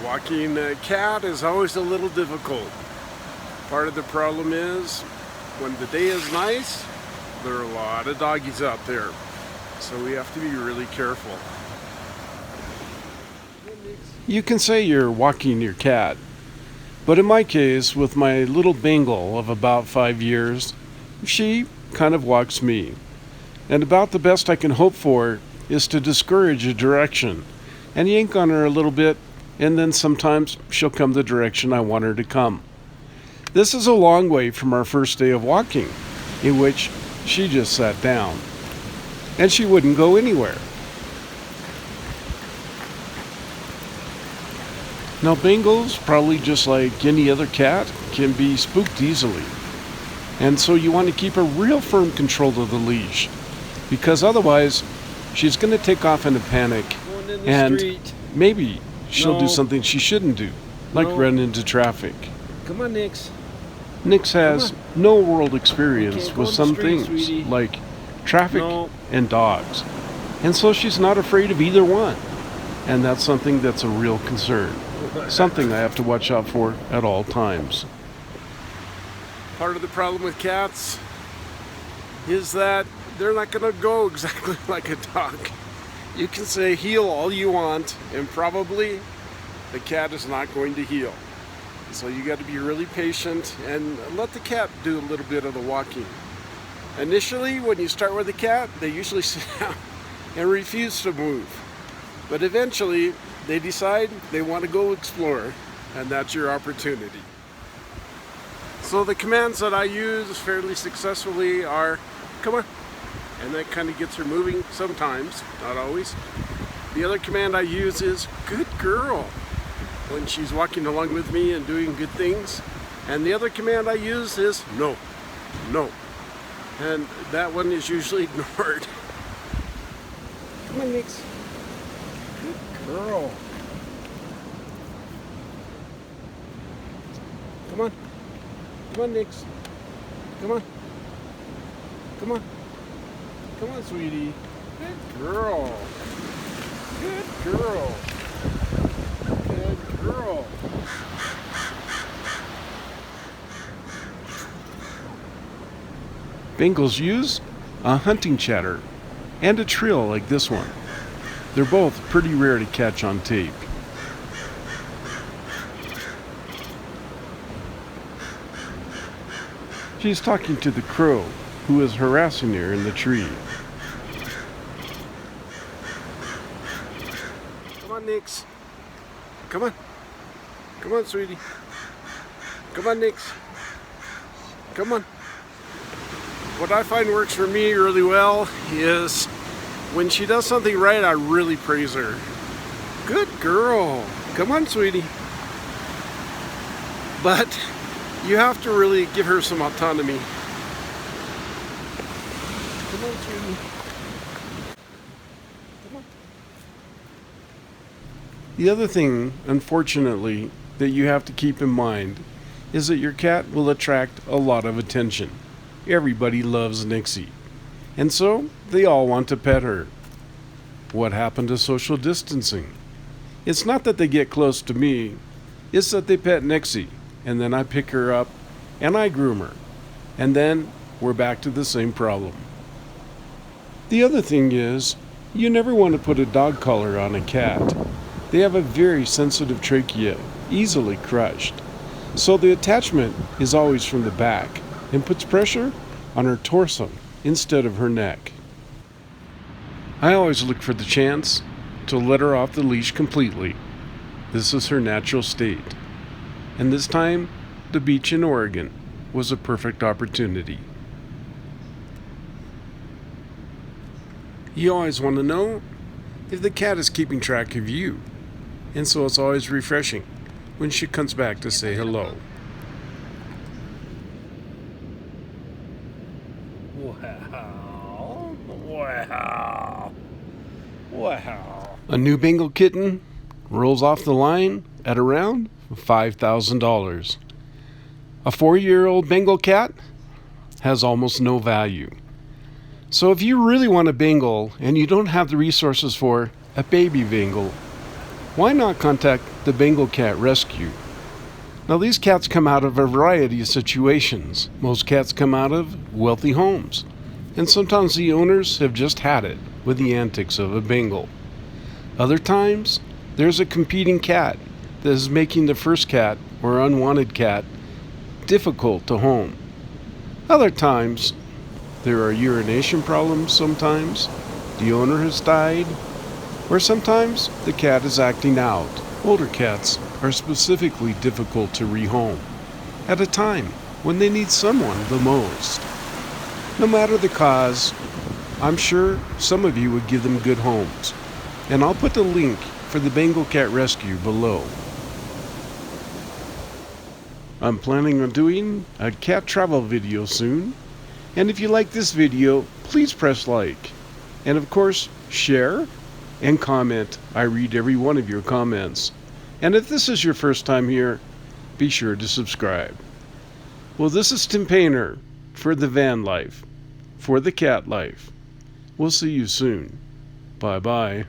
Walking a cat is always a little difficult. Part of the problem is when the day is nice, there are a lot of doggies out there. So we have to be really careful. You can say you're walking your cat, but in my case, with my little Bengal of about 5 years, she kind of walks me. And about the best I can hope for is to discourage a direction and yank on her a little bit, and then sometimes she'll come the direction I want her to come. This is a long way from our first day of walking, in which she just sat down, and she wouldn't go anywhere. Now, Bengals, probably just like any other cat, can be spooked easily. And so you want to keep a real firm control of the leash, because otherwise she's going to take off in a panic, and maybe she'll do something she shouldn't do, like run into traffic. Come on, Nix. Nix has no world experience with some things, sweetie. like traffic and dogs. And so she's not afraid of either one. And that's something that's a real concern. Something I have to watch out for at all times. Part of the problem with cats is that they're not going to go exactly like a dog. You can say heel all you want, and probably the cat is not going to heel. So you got to be really patient and let the cat do a little bit of the walking. Initially, when you start with a cat, they usually sit down and refuse to move. But eventually, they decide they want to go explore, and that's your opportunity. So the commands that I use fairly successfully are, come on, and that kind of gets her moving sometimes, not always. The other command I use is, good girl, when she's walking along with me and doing good things. And the other command I use is, no, no. And that one is usually ignored. Come on, Nix. Good girl. Come on. Come on, Nix. Come on. Come on. Come on, sweetie. Good girl. Good girl. Good girl. Bengals use a hunting chatter and a trill like this one. They're both pretty rare to catch on tape. She's talking to the crow, who is harassing her in the tree. Come on, Nix. Come on. Come on, sweetie. Come on, Nix. Come on. What I find works for me really well is when she does something right, I really praise her. Good girl. Come on, sweetie. But you have to really give her some autonomy. Come on, sweetie. Come on. The other thing, unfortunately, that you have to keep in mind is that your cat will attract a lot of attention. Everybody loves Nixie, and so they all want to pet her. What happened to social distancing? It's not that they get close to me, it's that they pet Nixie, and then I pick her up and I groom her, and then we're back to the same problem. The other thing is, you never want to put a dog collar on a cat. They have a very sensitive trachea, easily crushed, so the attachment is always from the back and puts pressure on her torso instead of her neck. I always look for the chance to let her off the leash completely. This is her natural state. And this time, the beach in Oregon was a perfect opportunity. You always want to know if the cat is keeping track of you. And so it's always refreshing when she comes back to say hello. Wow. Wow. Wow. A new Bengal kitten rolls off the line at around $5,000. A 4-year-old Bengal cat has almost no value. So if you really want a Bengal and you don't have the resources for a baby Bengal, why not contact the Bengal Cat Rescue? Now, these cats come out of a variety of situations. Most cats come out of wealthy homes, and sometimes the owners have just had it with the antics of a Bengal. Other times, there's a competing cat that is making the first cat or unwanted cat difficult to home. Other times, there are urination problems sometimes, the owner has died, or sometimes the cat is acting out. Older cats are specifically difficult to rehome at a time when they need someone the most. No matter the cause, I'm sure some of you would give them good homes, and I'll put the link for the Bengal Cat Rescue below. I'm planning on doing a cat travel video soon, and if you like this video, please press like, and of course, share and comment. I read every one of your comments. And if this is your first time here, be sure to subscribe. Well, this is Tim Painter for the van life, for the cat life. We'll see you soon. Bye-bye.